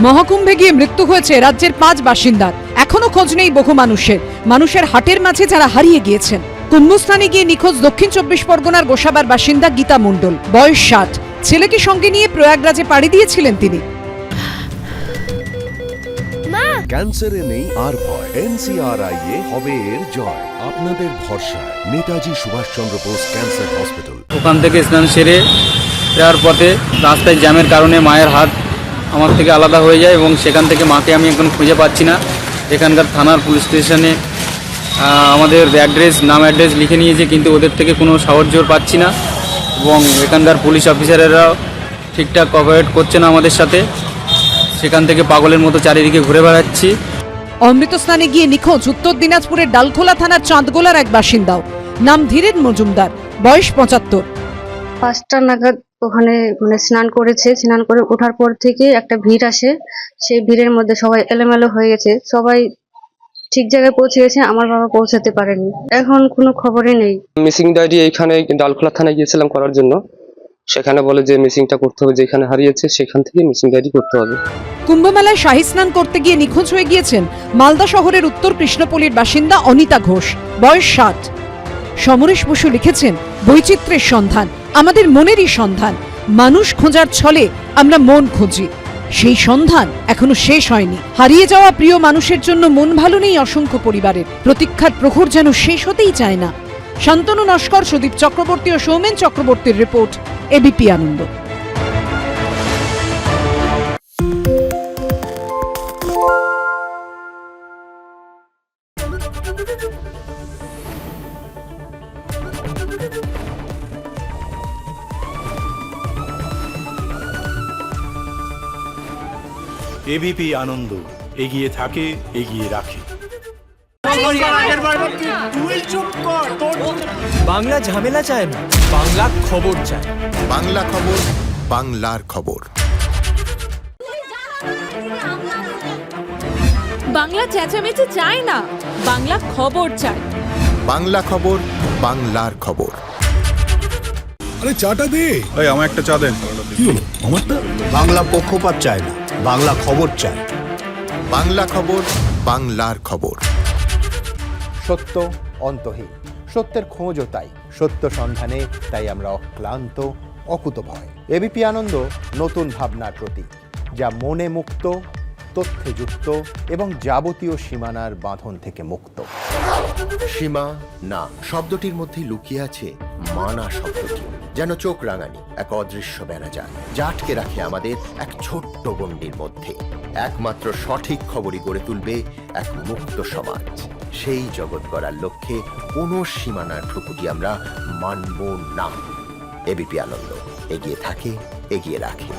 মহাকুম্ভে গিয়ে মৃত্যু হয়েছে রাজ্যের 5 বাসিন্দার। এখনো খোঁজ নেই বহু মানুষের হাটের মাঝে যারা হারিয়ে গিয়েছেন। কুম্ভস্থানে গিয়ে নিখোঁজ দক্ষিণ 24 পরগনার গোসাবার বাসিন্দা গীতা মণ্ডল, বয়স 60। ছেলেকে সঙ্গে নিয়ে প্রয়াগরাজে পাড়ি দিয়েছিলেন তিনি। ক্যান্সারে নেই আর ভয়, NCRI হবে এর জয়। আপনাদের ভরসা নেতাজি সুভাষচন্দ্র বোস ক্যান্সার হসপিটাল। ওখান থেকে স্নান সেরে ফেরার পথে রাস্তায় জ্যামের কারণে মায়ের হাত আমার থেকে আলাদা হয়ে যায় এবং সেখান থেকে মাকে আমি এখন খুঁজে পাচ্ছি না। এখানকার থানার পুলিশ স্টেশনে আমাদের নাম অ্যাড্রেস লিখে নিয়েছে, কিন্তু ওদের থেকে কোনো সাহায্য পাচ্ছি না এবং এখানকার পুলিশ অফিসারেরাও ঠিকঠাক কোঅপারেট করছে না আমাদের সাথে। সেখান থেকে পাগলের মতো চারিদিকে ঘুরে বেড়াচ্ছি। অমৃতস্নানে গিয়ে নিখোঁজ উত্তর দিনাজপুরের ডালখোলা থানার চাঁদগোলার এক বাসিন্দাও, নাম ধীরেন মজুমদার, বয়স 75। 5টা নাগাদ ওখানে স্নান করেছে। স্নান করে ওঠার পর থেকে একটা ভিড় আসে। সেই ভিড়ের মধ্যে সবাই এলোমেলো হয়ে গেছে। সবাই ঠিক জায়গায় পৌঁছে গেছে, আমার বাবা পৌঁছাতে পারেনি। এখন কোনো খবরই নেই। মিসিং ডায়েরি এইখানে ডালখোলা থানায় গিয়েছিলাম করার জন্য। সেখানে বলে যে মিসিংটা করতে হবে, যেখানে হারিয়েছে সেখান থেকে মিসিং ডায়েরি করতে হবে। কুম্ভমেলায় শাহী স্নান করতে গিয়ে নিখোঁজ হয়ে গিয়েছেন মালদা শহরের উত্তর কৃষ্ণপল্লীর বাসিন্দা অনিতা ঘোষ, বয়স 60। সমরেশ বসু লিখেছেন, বৈচিত্র্যের সন্ধান আমাদের মনেরই সন্ধান। মানুষ খোঁজার ছলে আমরা মন খুঁজি, সেই সন্ধান এখনো শেষ হয়নি। হারিয়ে যাওয়া প্রিয় মানুষের জন্য মন ভালো নেই অসংখ্য পরিবারের। প্রতীক্ষার প্রহর যেন শেষ হতেই চায় না। শান্তনু নস্কর, সুদীপ চক্রবর্তী ও সৌমেন চক্রবর্তীর রিপোর্ট, এবিপি আনন্দ। এবিপি আনন্দ, এগিয়ে থাকে, এগিয়ে রাখে। বাংলা ঝামেলা চায় না, বাংলা খবর চায়। বাংলা খবর, বাংলার খবর। বাংলা চেঁচামেচি চায় না, বাংলা খবর চায়। বাংলা খবর, বাংলার খবর। আরে চাটা দে। এই আমার একটা চা দেন। কি হলো আমারটা? বাংলা পক্ষপাত চায় না, বাংলা খবর চায়। বাংলা খবর, বাংলার খবর। সত্য অন্তহীন, সত্যের খোঁজও তাই। সত্য সন্ধানে তাই আমরা অক্লান্ত, অকুতভয়। এবিপি আনন্দ নতুন ভাবনার প্রতীক, যা মনে মুক্ত, তথ্যে যুক্ত এবং যাবতীয় সীমানার বাঁধন থেকে মুক্ত। সীমা না শব্দটির মধ্যে লুকিয়ে আছে মানা শব্দটি, যেন চোখ রাঙানি এক অদৃশ্য বেড়াজাল, যা আটকে রাখে আমাদের এক ছোট্ট গণ্ডির মধ্যে। একমাত্র সঠিক খবরই গড়ে তুলবে এক মুক্ত সমাজ। সেই জগৎ গড়ার লক্ষ্যে কোনো সীমানার ঠুকুটি আমরা মানব না। এবিপি আনন্দ, এগিয়ে থাকে, এগিয়ে রাখে।